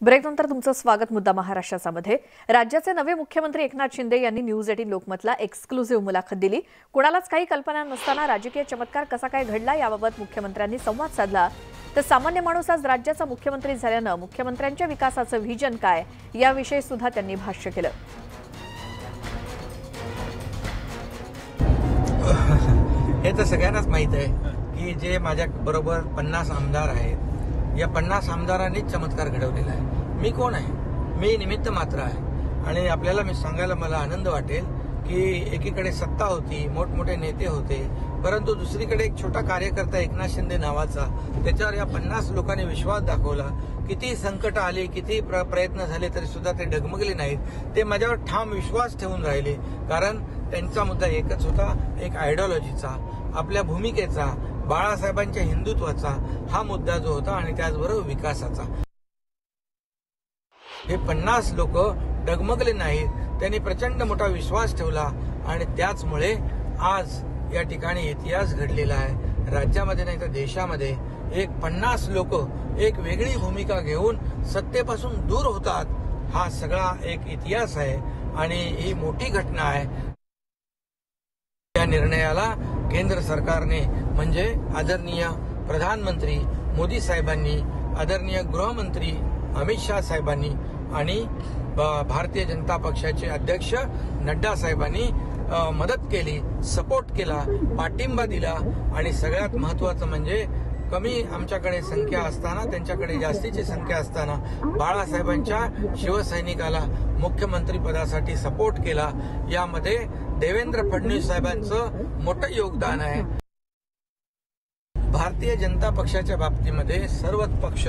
ब्रेकनंतर तुमचं स्वागत. मुद्दा महाराष्ट्रामध्ये राज्याचे नवे मुख्यमंत्री एकनाथ शिंदे यांनी न्यूज 18 लोकमतला एक्सक्लुझिव्ह मुलाखत दिली. कुणालाच काही कल्पना नसताना राजकीय चमत्कार कसा काय घडला याबाबत मुख्यमंत्र्यांनी संवाद साधला. तर सामान्य माणूस आज राज्याचा मुख्यमंत्री झाल्यानं मुख्यमंत्र्यांच्या विकासाचं व्हिजन काय याविषयी सुद्धा त्यांनी भाष्य केलं. हे तर सगळ्यांनाच माहित आहे की जे माझ्या बरोबर 50 आमदार आहेत, या 50 आमदारांनीच चमत्कार घडवलेला आहे. मी कोण आहे? मी निमित्त मात्र आहे. आणि आपल्याला मी सांगायला मला आनंद वाटेल की एकीकडे सत्ता होती, मोठमोठे नेते होते, परंतु दुसरीकडे एक छोटा कार्यकर्ता एकनाथ शिंदे नावाचा, त्याच्यावर या 50 लोकांनी विश्वास दाखवला. किती संकट आले, किती प्रयत्न झाले तरी सुद्धा ते डगमगले नाहीत. ते माझ्यावर ठाम विश्वास ठेवून राहिले, कारण त्यांचा मुद्दा एकच होता, एक आयडिओलॉजीचा, आपल्या भूमिकेचा, बाळासाहेबांच्या हिंदुत्वाचा हा मुद्दा जो होता आणि त्याचबरोबर विकासाचा. हे 50 लोक डगमगले नाहीत, त्यांनी प्रचंड मोठा विश्वास ठेवला आणि त्याचमुळे आज या ठिकाणी इतिहास घडलेला आहे. राज्यामध्ये नाही तर देशामध्ये एक 50 लोक एक वेगळी भूमिका घेऊन सत्तेपासून दूर होतात. हा सगळा एक इतिहास आहे आणि ही मोठी घटना आहे. या निर्णयाला केंद्र सरकारने म्हणजे आदरणीय प्रधानमंत्री मोदी साहेबांनी, आदरणीय गृहमंत्री अमित शाह साहेबांनी आणि भारतीय जनता पक्षाचे अध्यक्ष नड्डा साहेबांनी मदत केली, सपोर्ट केला, पाठिंबा दिला. आणि सगळ्यात महत्वाचं म्हणजे कमी आमच्याकडे संख्या असताना, त्यांच्याकडे जास्तीची संख्या असताना बाळासाहेबांच्या शिवसैनिकाला मुख्यमंत्री पदासाठी सपोर्ट केला. यामध्ये देवेंद्र फडणवीस साहेबांचं मोठं योगदान आहे. भारतीय जनता पक्षाच्या बाबतीमध्ये सर्वच पक्ष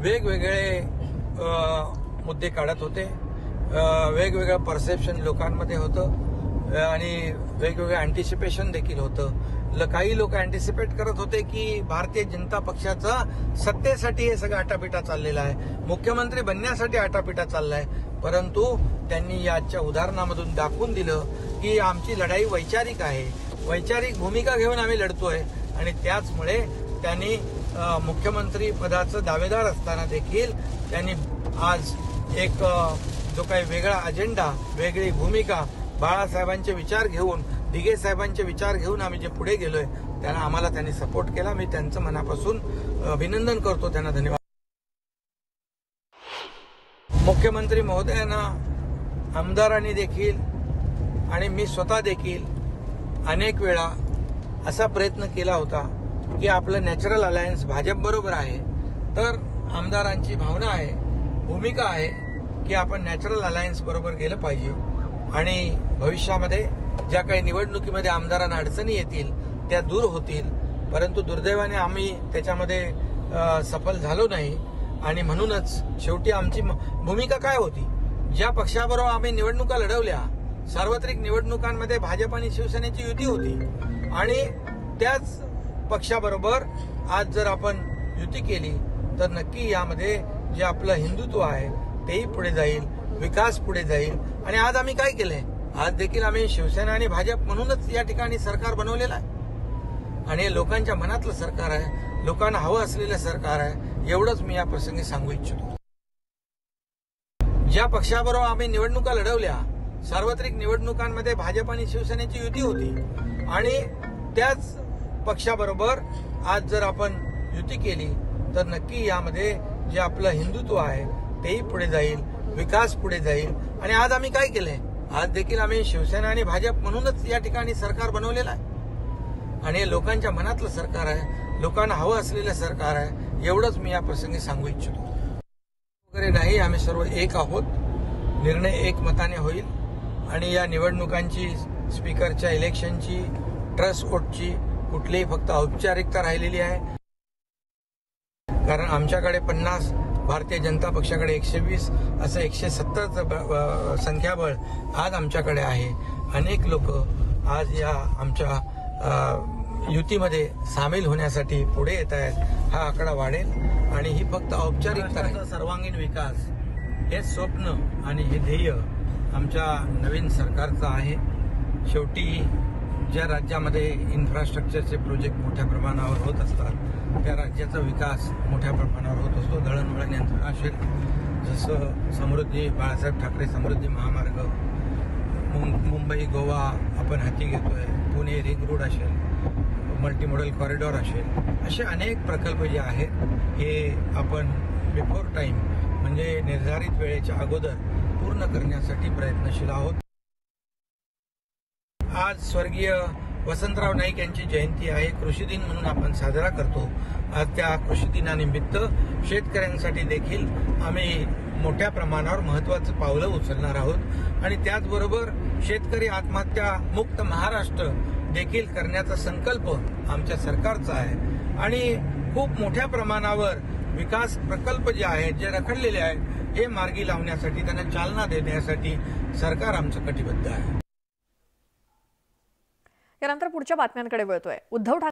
वेगवेगळे मुद्दे काढत होते, वेगवेगळं परसेप्शन लोकांमध्ये होतं आणि वेगवेगळं अँटिसिपेशन देखील होतं. काही लोक अँटिसिपेट करत होते की भारतीय जनता पक्षाचा सत्तेसाठी हे सगळं आटापिटा चाललेला आहे, मुख्यमंत्री बनण्यासाठी आटापिटा चाललाय. परंतु त्यांनी याच्या उदाहरणामधून दाखवून दिलं की आमची लढाई वैचारिक आहे, वैचारिक भूमिका घेऊन आम्ही लढतोय. आणि त्याचमुळे त्यांनी मुख्यमंत्री पदाचं दावेदार असताना देखील त्यांनी आज एक जो काही वेगळा अजेंडा, वेगळी भूमिका, बाळासाहेबांचे विचार घेऊन, दिघे साहेबांचे विचार घेऊन आम्ही जे पुढे गेलोय त्यांना आम्हाला त्यांनी सपोर्ट केला. मी त्यांचं मनापासून अभिनंदन करतो, त्यांना धन्यवाद. मुख्यमंत्री महोदयांना आमदारांनी देखील आणि मी स्वतः देखील अनेक वेळा असा प्रयत्न केला होता की आपलं नॅचरल अलायन्स भाजप बरोबर आहे, तर आमदारांची भावना आहे, भूमिका आहे की आपण नॅचरल अलायन्स बरोबर गेलं पाहिजे आणि भविष्यामध्ये ज्या काही निवडणुकीमध्ये आमदारांना अडचणी येतील त्या दूर होतील. परंतु दुर्दैवाने आम्ही त्याच्यामध्ये सफल झालो नाही आणि म्हणूनच शेवटी आमची भूमिका काय होती, ज्या पक्षाबरोबर आम्ही निवडणुका लढवल्या, सार्वत्रिक निवडणुकांमध्ये भाजप आणि शिवसेनेची युती होती आणि त्याच पक्षाबरोबर आज जर आपण युती केली तर नक्की यामध्ये जे आपलं हिंदुत्व आहे तेही पुढे जाईल, विकास पुढे जाईल. आणि आज आम्ही काय केलंय, आज देखील आम्ही शिवसेना आणि भाजप म्हणूनच या ठिकाणी सरकार बनवलेलं आहे आणि लोकांच्या मनातलं सरकार आहे, लोकांना हवं असलेलं सरकार आहे. एवढंच मी या प्रसंगी सांगू इच्छितो. ज्या पक्षाबरोबर आम्ही निवडणुका लढवल्या, सार्वत्रिक निवडणुकांमध्ये भाजप आणि शिवसेनेची युती होती आणि त्याच पक्षाबरोबर आज जर आपण युती केली तर नक्की यामध्ये जे आपलं हिंदुत्व आहे तेही पुढे जाईल, विकास पुढे जाईल. आणि आज आम्ही काय केलंय, आज देखील आम्ही शिवसेना आणि भाजप म्हणूनच या ठिकाणी सरकार बनवलेलं आहे आणि लोकांच्या मनातलं सरकार आहे, लोकांना हवं असलेलं सरकार आहे. एवढंच मी या प्रसंगी सांगू इच्छितो. वगैरे नाही, आम्ही सर्व एक आहोत, निर्णय एक मताने होईल आणि या निवडणुकांची, स्पीकरच्या इलेक्शनची, ट्रस्ट वोटची कुठलीही फक्त औपचारिकता राहिलेली आहे. कारण आमच्याकडे 50, भारतीय जनता पक्षाकडे 120 असं 170चं संख्याबळ आज आमच्याकडे आहे. अनेक लोक आज या आमच्या युतीमध्ये सामील होण्यासाठी पुढे येत आहेत. हा आकडा वाढेल आणि ही फक्त औपचारिकता आहे. सर्वांगीण विकास हे स्वप्न आणि हे ध्येय आमच्या नवीन सरकारचं आहे. शेवटी ज्या राज्यामध्ये इन्फ्रास्ट्रक्चरचे प्रोजेक्ट मोठ्या प्रमाणावर होत असतात त्या राज्याचा विकास मोठ्या प्रमाणावर होत असतो. दळणवळण यंत्रणा असेल, जसं समृद्धी बाळासाहेब ठाकरे समृद्धी महामार्ग, मुंबई गोवा आपण हाती घेतोय, पुणे रिंग रोड असेल, मल्टीमॉडल कॉरिडॉर असेल, असे अनेक प्रकल्प जे आहेत हे आपण बिफोर टाइम म्हणजे निर्धारित वेळेच्या अगोदर पूर्ण करण्यासाठी प्रयत्नशील आहोत. आज स्वर्गीय वसंतराव नाईक यांची जयंती आहे, कृषी दिन म्हणून आपण साजरा करतो. आज त्या कृषी दिनानिमित्त शेतकऱ्यांसाठी देखील आम्ही मोठ्या प्रमाणावर महत्त्वाचं पावलं उचलणार आहोत आणि त्याचबरोबर शेतकरी आत्महत्या मुक्त महाराष्ट्र देखील करण्याचा संकल्प आमच्या सरकारचा आहे आणि खूप मोठ्या प्रमाणावर विकास प्रकल्प जे आहेत, जे रखडलेले आहेत, हे मार्गी लावण्यासाठी, त्यांना चालना देण्यासाठी सरकार आमचं कटिबद्ध आहे. यानंतर पुढच्या बातम्यांकडे वळतोय. उद्धव ठाकरे